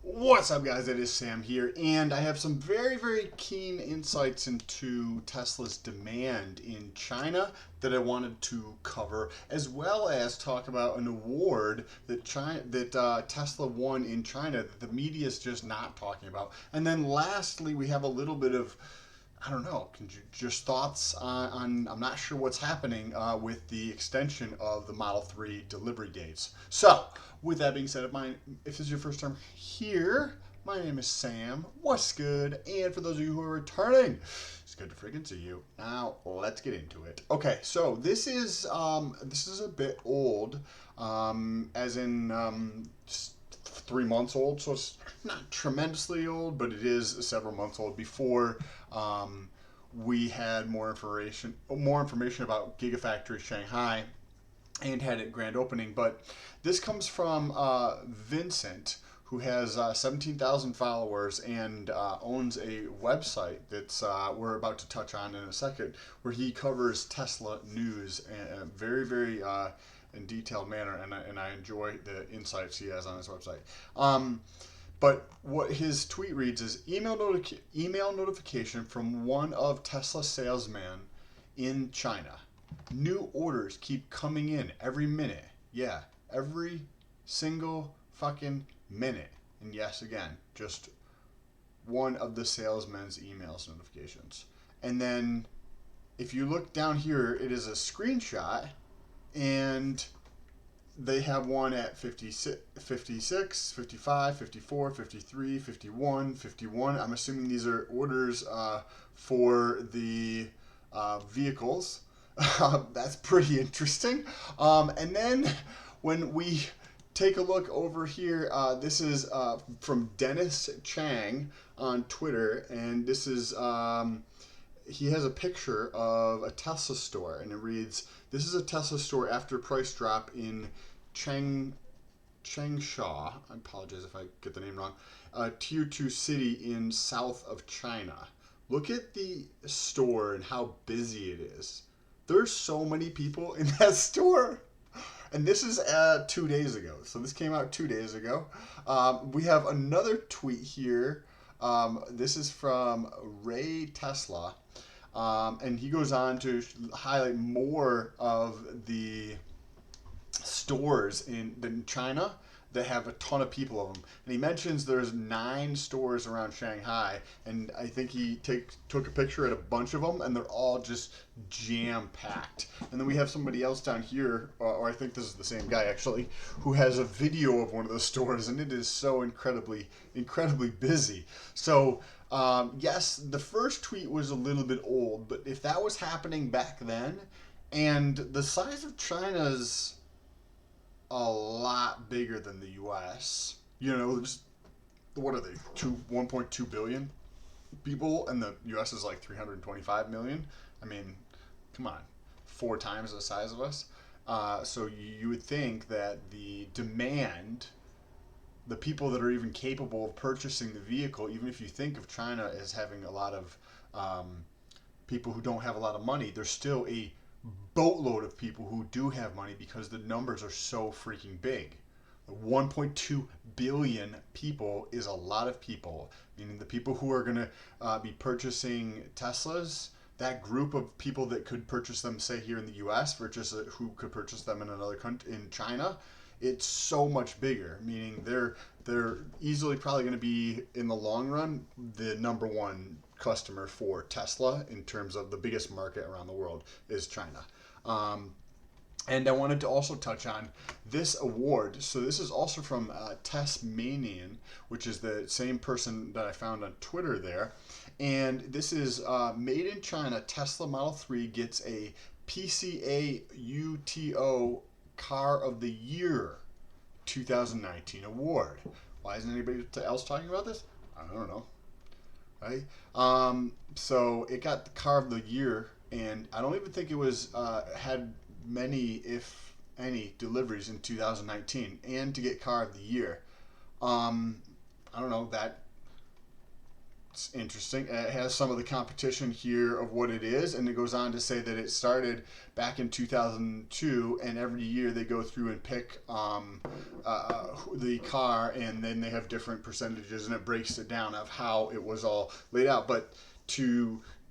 What's up, guys? It is Sam here, and I have some very keen insights into Tesla's demand in China that I wanted to cover, as well as talk about an award that Tesla won in China that the media is just not talking about. And then lastly, we have a little bit of I don't know. Just thoughts on I'm not sure what's happening with the extension of the Model 3 delivery dates. So, with that being said, if this is your first time here, my name is Sam. What's good? And for those of you who are returning, it's good to freaking see you. Now, let's get into it. Okay, so this is a bit old, as in just 3 months old, so it's not tremendously old, but it is several months old before we had more information about Gigafactory Shanghai and had it grand opening. But this comes from Vincent, who has 17,000 followers and owns a website that's we're about to touch on in a second, where he covers Tesla news in a very in detailed manner, and I enjoy the insights he has on his website. But what his tweet reads is email notification from one of Tesla's salesmen in China. New orders keep coming in every minute. Yeah, every single fucking minute. And yes, again, just one of the salesman's emails notifications. And then if you look down here, it is a screenshot, and they have one at 56, 55, 54, 53, 51, 51. I'm assuming these are orders for the vehicles. That's pretty interesting. And then when we take a look over here, this is from Dennis Chang on Twitter, and this is he has a picture of a Tesla store, and it reads, "This is a Tesla store after price drop in Changsha." I apologize if I get the name wrong. Tier 2 city in south of China. Look at the store and how busy it is. There's so many people in that store. And this is 2 days ago. So this came out 2 days ago. We have another tweet here. This is from Ray Tesla. And he goes on to highlight more of the stores in China that have a ton of people of them. And he mentions there's 9 stores around Shanghai, and I think he took a picture at a bunch of them, and they're all just jam packed. And then we have somebody else down here, or I think this is the same guy actually, who has a video of one of those stores, and it is so incredibly busy. So yes, the first tweet was a little bit old, but if that was happening back then, and the size of China's a lot bigger than the U.S. You know, what are they? 1.2 billion people, and the U.S. is like 325 million. I mean, come on, 4 times the size of us. So you would think that the demand, the people that are even capable of purchasing the vehicle, even if you think of China as having a lot of people who don't have a lot of money, there's still a boatload of people who do have money because the numbers are so freaking big. 1.2 billion people is a lot of people, meaning the people who are going to be purchasing Teslas, that group of people that could purchase them, say here in the U.S., versus who could purchase them in another country, in China, it's so much bigger. Meaning they're easily probably going to be, in the long run, the number one customer for Tesla in terms of the biggest market around the world is China. And I wanted to also touch on this award. So this is also from Tesmanian, which is the same person that I found on Twitter there. And this is Made in China. Tesla Model 3 gets a PCA UTO Car of the Year 2019 award. Why isn't anybody else talking about this? I don't know. Right? So it got the Car of the Year, and I don't even think it was had many, if any, deliveries in 2019. And to get Car of the Year, I don't know, that interesting. It has some of the competition here of what it is, and it goes on to say that it started back in 2002, and every year they go through and pick the car, and then they have different percentages, and it breaks it down of how it was all laid out. But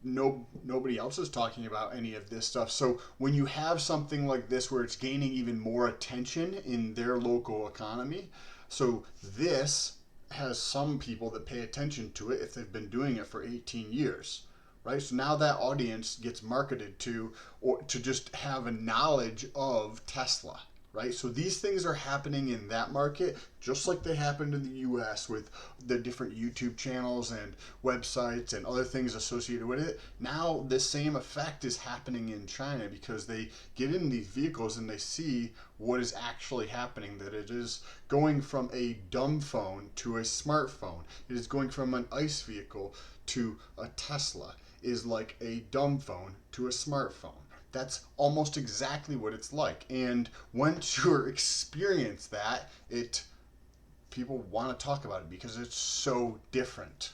nobody else is talking about any of this stuff. So when you have something like this where it's gaining even more attention in their local economy, so this has some people that pay attention to it if they've been doing it for 18 years, right? So now that audience gets marketed to, or to just have a knowledge of Tesla, right? So these things are happening in that market just like they happened in the US with the different YouTube channels and websites and other things associated with it. Now this same effect is happening in China because they get in these vehicles and they see what is actually happening, that it is going from a dumb phone to a smartphone. It is going from an ICE vehicle to a Tesla, is like a dumb phone to a smartphone. That's almost exactly what it's like. And once you experience that, people want to talk about it because it's so different.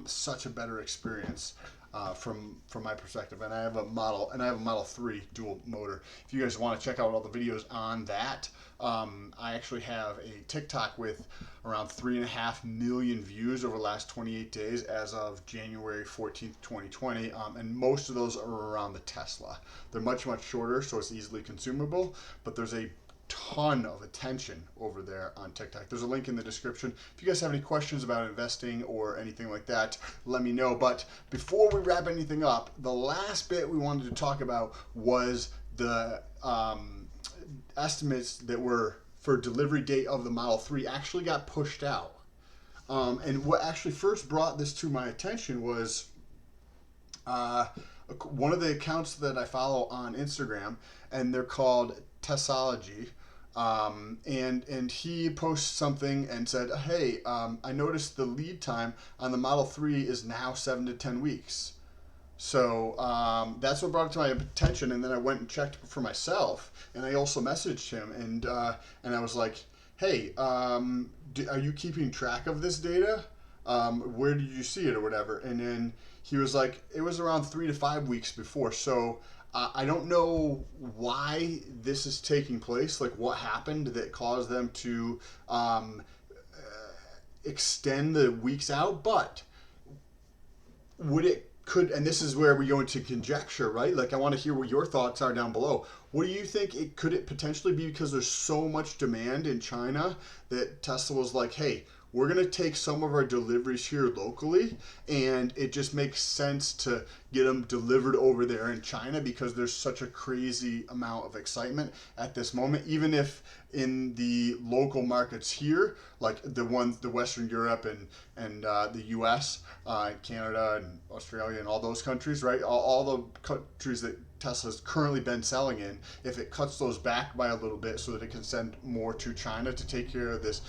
Such a better experience from my perspective. And I have a Model 3 dual motor. If you guys want to check out all the videos on that, I actually have a TikTok with around 3.5 million views over the last 28 days as of January 14th, 2020. And most of those are around the Tesla. They're much, much shorter, so it's easily consumable, but there's a ton of attention over there on TikTok. There's a link in the description. If you guys have any questions about investing or anything like that, let me know. But before we wrap anything up, the last bit we wanted to talk about was the estimates that were for delivery date of the Model 3 actually got pushed out. And what actually first brought this to my attention was one of the accounts that I follow on Instagram, and they're called Tessology. And he posts something and said, hey, I noticed the lead time on the Model 3 is now 7 to 10 weeks. So that's what brought it to my attention, and then I went and checked for myself, and I also messaged him, and I was like, hey, are you keeping track of this data? Where did you see it or whatever? And then he was like, it was around 3 to 5 weeks before. So I don't know why this is taking place, like what happened that caused them to extend the weeks out, but and this is where we go into conjecture, right? Like I want to hear what your thoughts are down below. What do you think could it potentially be because there's so much demand in China that Tesla was like, hey, we're going to take some of our deliveries here locally, and it just makes sense to get them delivered over there in China because there's such a crazy amount of excitement at this moment. Even if in the local markets here, like the Western Europe and the US, Canada and Australia and all those countries, right? All the countries that Tesla's currently been selling in, if it cuts those back by a little bit so that it can send more to China to take care of this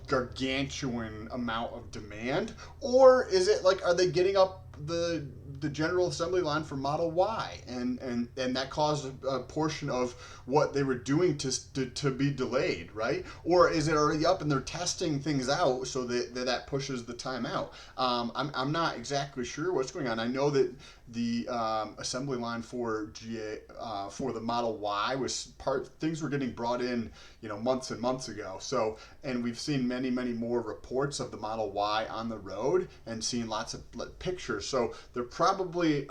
gargantuan amount of demand, or is it like, are they getting up the general assembly line for Model Y, and that caused a portion of what they were doing to be delayed, right? Or is it already up and they're testing things out so that pushes the time out? I'm not exactly sure what's going on. I know that the assembly line for for the Model Y things were getting brought in, months and months ago. So, and we've seen many more reports of the Model Y on the road and seen lots of pictures. So they're probably,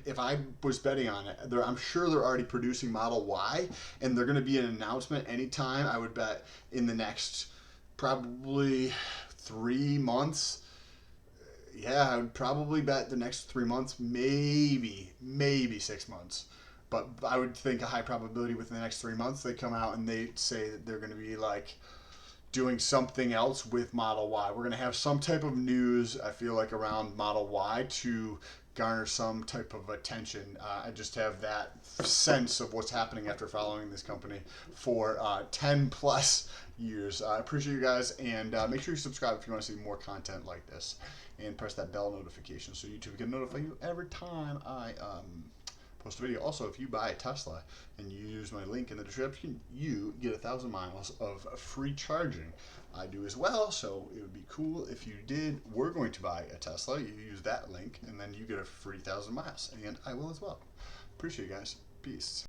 if I was betting on it, I'm sure they're already producing Model Y, and they're going to be an announcement anytime. I would bet in the next probably 3 months. Yeah, I would probably bet the next 3 months, maybe 6 months. But I would think a high probability within the next 3 months they come out and they say that they're going to be like doing something else with Model Y. We're going to have some type of news, I feel like, around Model Y to garner some type of attention. I just have that sense of what's happening after following this company for 10 plus years. I appreciate you guys, and make sure you subscribe if you want to see more content like this, and press that bell notification so YouTube can notify you every time I post a video. Also, if you buy a Tesla and you use my link in the description, you get 1,000 miles of free charging. I do as well, so it would be cool if you did. We're going to buy a Tesla. You use that link, and then you get a free 1,000 miles, and I will as well. Appreciate you guys. Peace.